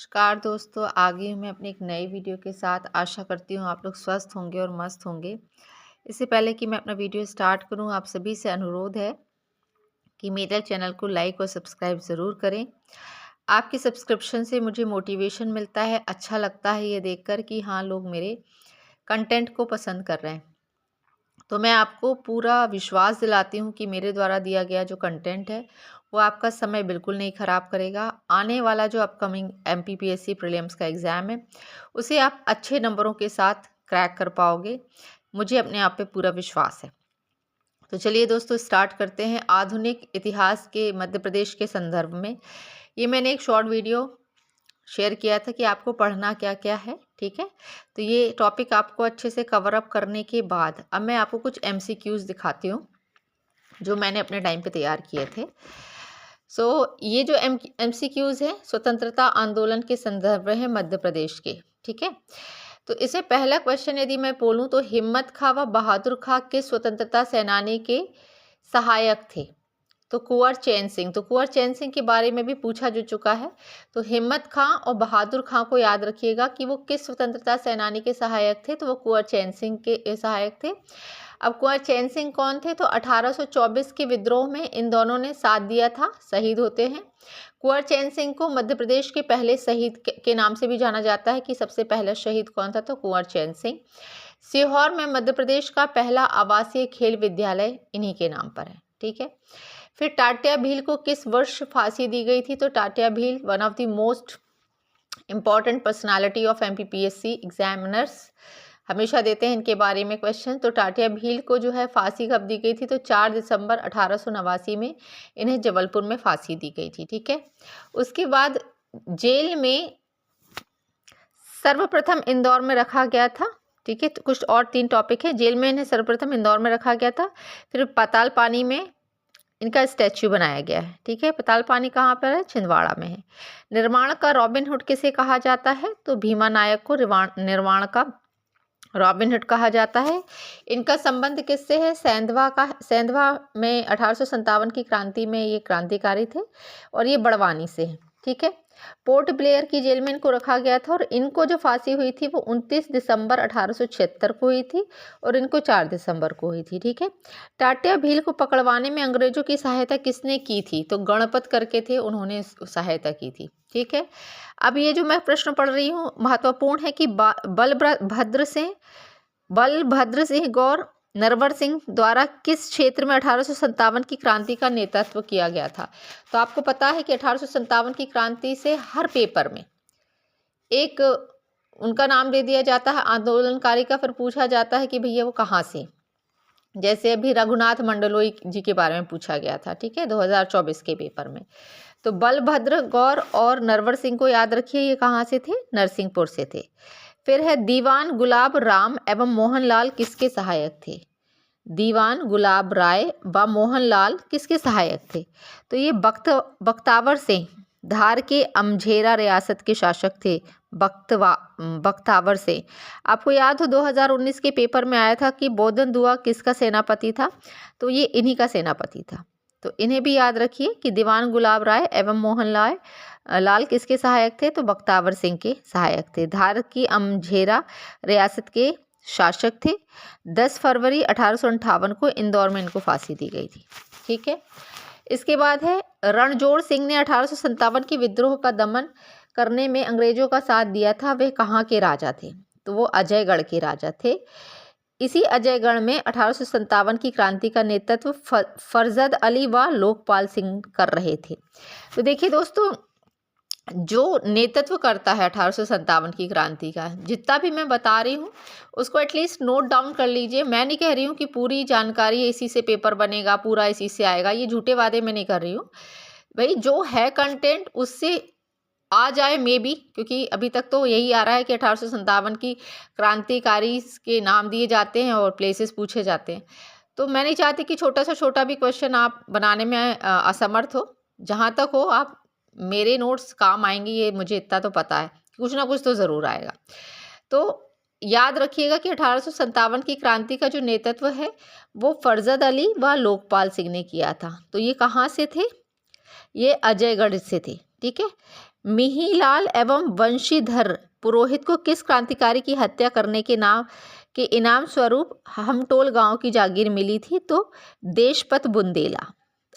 नमस्कार दोस्तों, आ गई हूँ मैं अपनी एक नई वीडियो के साथ। आशा करती हूँ आप लोग स्वस्थ होंगे और मस्त होंगे। इससे पहले कि मैं अपना वीडियो स्टार्ट करूँ, आप सभी से अनुरोध है कि मेरे चैनल को लाइक और सब्सक्राइब ज़रूर करें। आपकी सब्सक्रिप्शन से मुझे मोटिवेशन मिलता है, अच्छा लगता है ये देखकर कि हाँ, लोग मेरे कंटेंट को पसंद कर रहे हैं। तो मैं आपको पूरा विश्वास दिलाती हूँ कि मेरे द्वारा दिया गया जो कंटेंट है वो आपका समय बिल्कुल नहीं ख़राब करेगा। आने वाला जो अपकमिंग एमपीपीएससी प्रीलिम्स का एग्ज़ाम है उसे आप अच्छे नंबरों के साथ क्रैक कर पाओगे, मुझे अपने आप पे पूरा विश्वास है। तो चलिए दोस्तों, स्टार्ट करते हैं। आधुनिक इतिहास के मध्य प्रदेश के संदर्भ में ये मैंने एक शॉर्ट वीडियो शेयर किया था कि आपको पढ़ना क्या क्या है। ठीक है, तो ये टॉपिक आपको अच्छे से कवर अप करने के बाद अब मैं आपको कुछ एमसीक्यूज़ दिखाती हूँ जो मैंने अपने टाइम पे तैयार किए थे। ये जो एमसीक्यूज़ है स्वतंत्रता आंदोलन के संदर्भ में है मध्य प्रदेश के। ठीक है, तो इसे पहला क्वेश्चन यदि मैं बोलूँ तो हिम्मत खां व बहादुर खां के स्वतंत्रता सेनानी के सहायक थे। तो कुंवर चैन सिंह, तो कुंवर चैन सिंह के बारे में भी पूछा जा चुका है। तो हिम्मत खां और बहादुर खां को याद रखिएगा कि वो किस स्वतंत्रता सेनानी के सहायक थे। तो वो कुंवर चैन सिंह के सहायक थे। अब कुंवर चैन सिंह कौन थे? तो 1824 के विद्रोह में इन दोनों ने साथ दिया था, शहीद होते हैं। कुंवर चैन सिंह को मध्य प्रदेश के पहले शहीद के नाम से भी जाना जाता है कि सबसे पहला शहीद कौन था? तो कुंवर चैन सिंह। सीहोर में मध्य प्रदेश का पहला आवासीय खेल विद्यालय इन्हीं के नाम पर है। ठीक है, फिर टाटिया भील को किस वर्ष फांसी दी गई थी? तो Tatia Bhil one of the most important personality of MPPSC examiners, हमेशा देते हैं इनके बारे में क्वेश्चन। तो टाटिया भील को जो है फांसी कब दी गई थी? तो 4 दिसंबर 1889 में इन्हें जबलपुर में फांसी दी गई थी। ठीक है, उसके बाद जेल में सर्वप्रथम इंदौर में रखा गया था। ठीक है, तो कुछ और 3 टॉपिक है। जेल में इन्हें सर्वप्रथम इंदौर में रखा गया था। फिर पाताल पानी में इनका स्टैच्यू बनाया गया है। ठीक है, पाताल पानी कहाँ पर है? छिंदवाड़ा में है। निर्माण का रॉबिन हुड किसे कहा जाता है? तो भीमा नायक को निर्माण का रॉबिन हुड कहा जाता है। इनका संबंध किससे है? सेंधवा में 1857 की क्रांति में ये क्रांतिकारी थे और ये बड़वानी से है। ठीक है, पोर्ट ब्लेयर की जेल में इनको रखा गया था और इनको जो फांसी हुई थी वो 29 दिसंबर 1876 को हुई थी और इनको 4 दिसंबर को हुई थी। ठीक है, टाटिया भील को पकड़वाने में अंग्रेजों की सहायता किसने की थी? तो गणपत करके थे, उन्होंने सहायता की थी। ठीक है, अब ये जो मैं प्रश्न पढ़ रही हूँ महत्वपूर्ण है कि बलभद्र सिंह गौर नरवर सिंह द्वारा किस क्षेत्र में 1857 की क्रांति का नेतृत्व किया गया था? तो आपको पता है कि 1857 की क्रांति से हर पेपर में एक उनका नाम दे दिया जाता है आंदोलनकारी का, फिर पूछा जाता है कि भैया वो कहाँ से। जैसे अभी रघुनाथ मंडलोई जी के बारे में पूछा गया था। ठीक है, 2024 के पेपर में। तो बलभद्र गौर और नरवर सिंह को याद रखिए, ये कहाँ से थे? नरसिंहपुर से थे। फिर है दीवान गुलाब राम एवं मोहनलाल किसके सहायक थे? दीवान गुलाब राय व मोहनलाल किसके सहायक थे? तो ये बख्तावर सिंह धार के अमझेरा रियासत के शासक थे। बख्तावर से आपको याद हो 2019 के पेपर में आया था कि बोधन दुआ किसका सेनापति था? तो ये इन्हीं का सेनापति था। तो इन्हें भी याद रखिए कि दीवान गुलाब राय एवं मोहनलाल लाल किसके सहायक थे? तो बख्तावर सिंह के सहायक थे। धार की अमझेरा रियासत के शासक थे। 10 फरवरी 1858 को इंदौर में इनको फांसी दी गई थी। ठीक है, इसके बाद है रणजोड़ सिंह ने 1857 की विद्रोह का दमन करने में अंग्रेजों का साथ दिया था। वे कहाँ के राजा थे? तो वो अजयगढ़ के राजा थे। इसी अजयगढ़ में 1857 की क्रांति का नेतृत्व फरजद अली व लोकपाल सिंह कर रहे थे। तो देखिए दोस्तों, जो नेतृत्व करता है 1857 की क्रांति का, जितना भी मैं बता रही हूँ उसको एटलीस्ट नोट डाउन कर लीजिए। मैं नहीं कह रही हूँ कि पूरी जानकारी इसी से पेपर बनेगा, पूरा इसी से आएगा, ये झूठे वादे मैं नहीं कर रही हूँ। भाई जो है कंटेंट उससे आ जाए मे बी, क्योंकि अभी तक तो यही आ रहा है कि 1857 की क्रांतिकारी के नाम दिए जाते हैं और प्लेसेस पूछे जाते हैं। तो मैं नहीं चाहती कि छोटा से छोटा भी क्वेश्चन आप बनाने में असमर्थ हो। जहाँ तक हो आप मेरे नोट्स काम आएंगे, ये मुझे इतना तो पता है, कुछ ना कुछ तो ज़रूर आएगा। तो याद रखिएगा कि 1857 की क्रांति का जो नेतृत्व है वो फरजद अली व लोकपाल सिंह ने किया था। तो ये कहाँ से थे? ये अजयगढ़ से थे। ठीक है, मिहीलाल एवं वंशीधर पुरोहित को किस क्रांतिकारी की हत्या करने के इनाम स्वरूप हमटोल गांव की जागीर मिली थी? तो देशपत बुंदेला।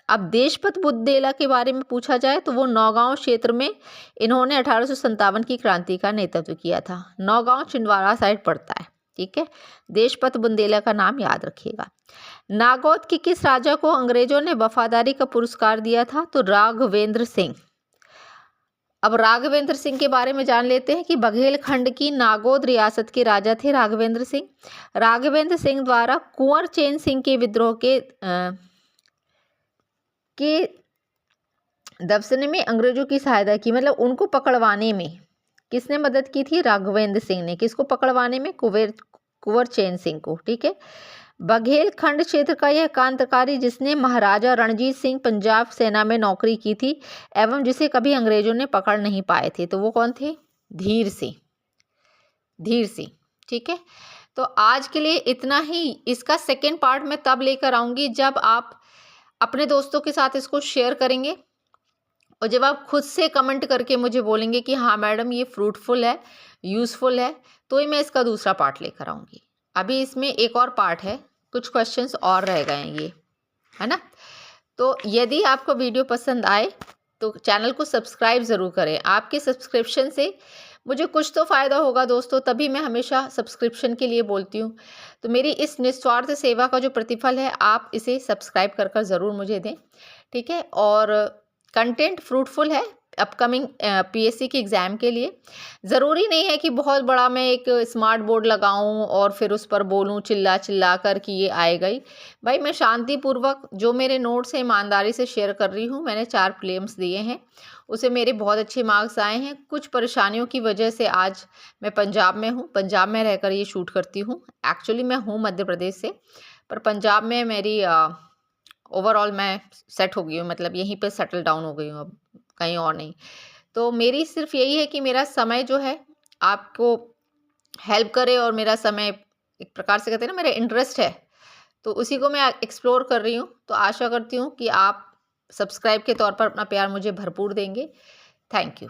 अब देशपत बुंदेला के बारे में पूछा जाए तो वो नौगांव क्षेत्र में इन्होंने 1857 की क्रांति का नेतृत्व किया था। नौगांव छिंदवाड़ा साइड पड़ता है, ठीक है। देशपत बुंदेला का नाम याद रखिएगा। नागौद के किस राजा को अंग्रेजों ने वफादारी का पुरस्कार दिया था? तो राघवेंद्र सिंह। अब राघवेंद्र सिंह के बारे में जान लेते हैं कि बघेलखंड की नागौद रियासत के राजा थे राघवेंद्र सिंह। राघवेंद्र सिंह द्वारा कुंवर चैन सिंह के विद्रोह के दबसने में अंग्रेजों की सहायता की, मतलब उनको पकड़वाने में किसने मदद की थी? राघवेंद्र सिंह ने। किसको पकड़वाने में? कुंवर चैन सिंह को, ठीक है। बघेलखंड क्षेत्र का यह क्रांतिकारी जिसने महाराजा रणजीत सिंह पंजाब सेना में नौकरी की थी एवं जिसे कभी अंग्रेजों ने पकड़ नहीं पाए थे, तो वो कौन थे? धीर सिंह। ठीक है। तो आज के लिए इतना ही। इसका सेकेंड पार्ट मैं तब लेकर आऊंगी जब आप अपने दोस्तों के साथ इसको शेयर करेंगे और जब आप खुद से कमेंट करके मुझे बोलेंगे कि हाँ मैडम ये फ्रूटफुल है, यूज़फुल है, तो ही मैं इसका दूसरा पार्ट लेकर आऊँगी। अभी इसमें एक और पार्ट है, कुछ क्वेश्चंस और रह गए हैं, ये है ना। तो यदि आपको वीडियो पसंद आए तो चैनल को सब्सक्राइब ज़रूर करें। आपके सब्सक्रिप्शन से मुझे कुछ तो फ़ायदा होगा दोस्तों, तभी मैं हमेशा सब्सक्रिप्शन के लिए बोलती हूँ। तो मेरी इस निस्वार्थ सेवा का जो प्रतिफल है, आप इसे सब्सक्राइब कर ज़रूर मुझे दें, ठीक है। और कंटेंट फ्रूटफुल है अपकमिंग पीएससी के एग्ज़ाम के लिए। ज़रूरी नहीं है कि बहुत बड़ा मैं एक स्मार्ट बोर्ड लगाऊं और फिर उस पर बोलूं चिल्ला कर कि ये आएगा ही। भाई मैं शांतिपूर्वक जो मेरे नोट्स हैं ईमानदारी से शेयर कर रही हूं। मैंने 4 प्रीलिम्स दिए हैं, उसे मेरे बहुत अच्छे मार्क्स आए हैं। कुछ परेशानियों की वजह से आज मैं पंजाब में हूँ, पंजाब में रहकर ये शूट करती हूँ। एक्चुअली मैं हूँ मध्य प्रदेश से, पर पंजाब में मेरी ओवरऑल मैं सेट हो गई हूँ, मतलब यहीं पे सेटल डाउन हो गई हूँ, अब कहीं और नहीं। तो मेरी सिर्फ यही है कि मेरा समय जो है आपको हेल्प करे और मेरा समय एक प्रकार से कहते हैं ना मेरा इंटरेस्ट है, तो उसी को मैं एक्सप्लोर कर रही हूँ। तो आशा करती हूँ कि आप सब्सक्राइब के तौर पर अपना प्यार मुझे भरपूर देंगे। Thank you.